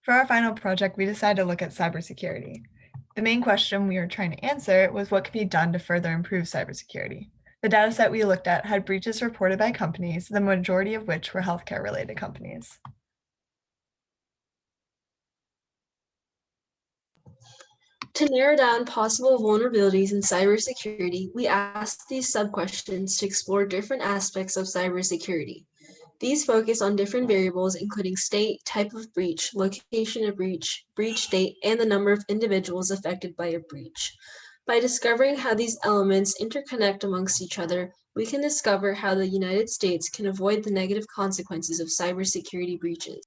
For our final project, we decided to look at cybersecurity. The main question we were trying to answer was what could be done to further improve cybersecurity. The dataset we looked at had breaches reported by companies, the majority of which were healthcare-related companies. To narrow down possible vulnerabilities in cybersecurity, we asked these sub-questions to explore different aspects of cybersecurity. These focus on different variables, including state, type of breach, location of breach, breach date, and the number of individuals affected by a breach. By discovering how these elements interconnect amongst each other, we can discover how the United States can avoid the negative consequences of cybersecurity breaches.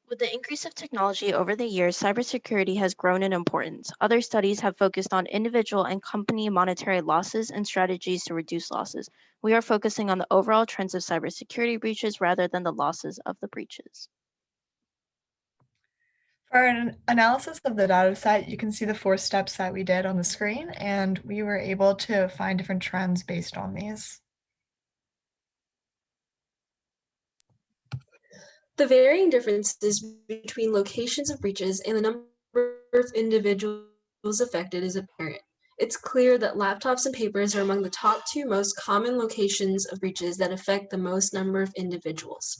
With the increase of technology over the years, cybersecurity has grown in importance. Other studies have focused on individual and company monetary losses and strategies to reduce losses. We are focusing on the overall trends of cybersecurity breaches rather than the losses of the breaches. For an analysis of the data set, you can see the 4 steps that we did on the screen, and we were able to find different trends based on these. The varying differences between locations of breaches and the number of individuals affected is apparent. It's clear that laptops and papers are among the top 2 most common locations of breaches that affect the most number of individuals.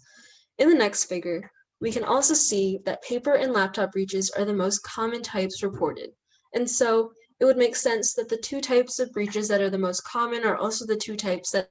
In the next figure, we can also see that paper and laptop breaches are the most common types reported. And so it would make sense that the 2 types of breaches that are the most common are also the 2 types that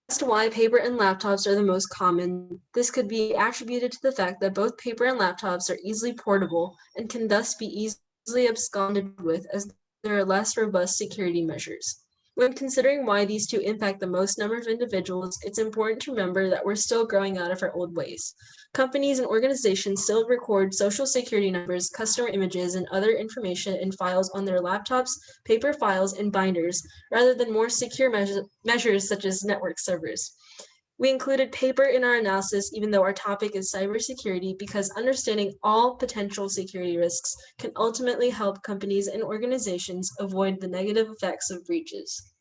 as to why paper and laptops are the most common, this could be attributed to the fact that both paper and laptops are easily portable and can thus be easily absconded with as there are less robust security measures. When considering why these two impact the most number of individuals, it's important to remember that we're still growing out of our old ways. Companies and organizations still record social security numbers, customer images, and other information in files on their laptops, paper files, and binders, rather than more secure measures such as network servers. We included paper in our analysis even though our topic is cybersecurity because understanding all potential security risks can ultimately help companies and organizations avoid the negative effects of breaches.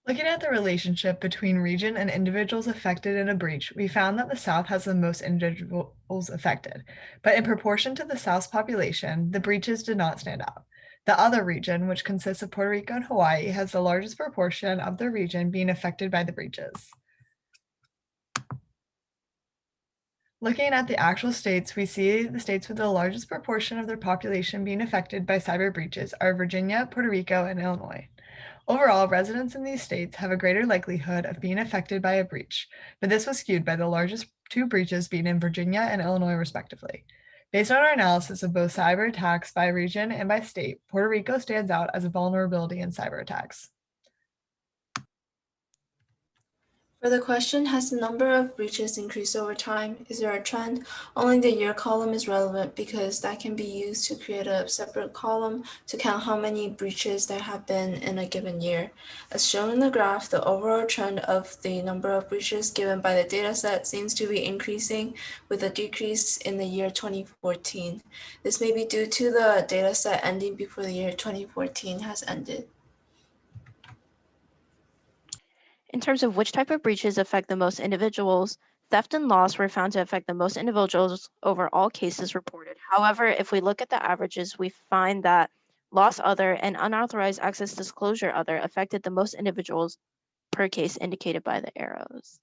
Looking at the relationship between region and individuals affected in a breach, we found that the South has the most individuals affected, but in proportion to the South's population, the breaches did not stand out. The other region, which consists of Puerto Rico and Hawaii, has the largest proportion of the region being affected by the breaches. Looking at the actual states, we see the states with the largest proportion of their population being affected by cyber breaches are Virginia, Puerto Rico, and Illinois. Overall, residents in these states have a greater likelihood of being affected by a breach, but this was skewed by the largest 2 breaches being in Virginia and Illinois, respectively. Based on our analysis of both cyber attacks by region and by state, Puerto Rico stands out as a vulnerability in cyber attacks. For the question, has the number of breaches increased over time? Is there a trend? Only the year column is relevant because that can be used to create a separate column to count how many breaches there have been in a given year. As shown in the graph, the overall trend of the number of breaches given by the dataset seems to be increasing with a decrease in the year 2014. This may be due to the dataset ending before the year 2014 has ended. In terms of which type of breaches affect the most individuals, theft and loss were found to affect the most individuals over all cases reported. However, if we look at the averages, we find that loss other and unauthorized access disclosure other affected the most individuals per case indicated by the arrows.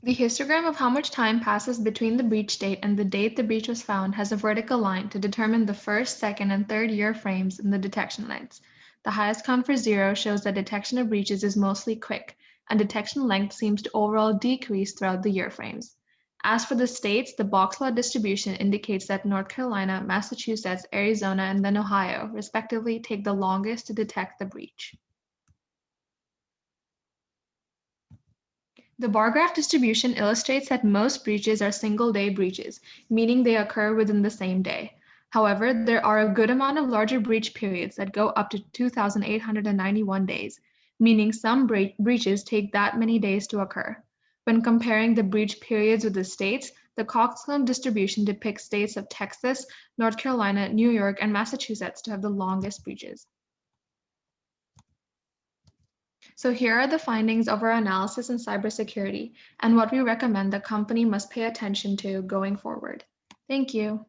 The histogram of how much time passes between the breach date and the date the breach was found has a vertical line to determine the first, second, and third year frames in the detection lengths. The highest count for 0 shows that detection of breaches is mostly quick, and detection length seems to overall decrease throughout the year frames. As for the states, the box plot distribution indicates that North Carolina, Massachusetts, Arizona, and then Ohio, respectively, take the longest to detect the breach. The bar graph distribution illustrates that most breaches are single-day breaches, meaning they occur within the same day. However, there are a good amount of larger breach periods that go up to 2,891 days, meaning some breaches take that many days to occur. When comparing the breach periods with the states, the Cox-Cone distribution depicts states of Texas, North Carolina, New York, and Massachusetts to have the longest breaches. So here are the findings of our analysis in cybersecurity and what we recommend the company must pay attention to going forward. Thank you.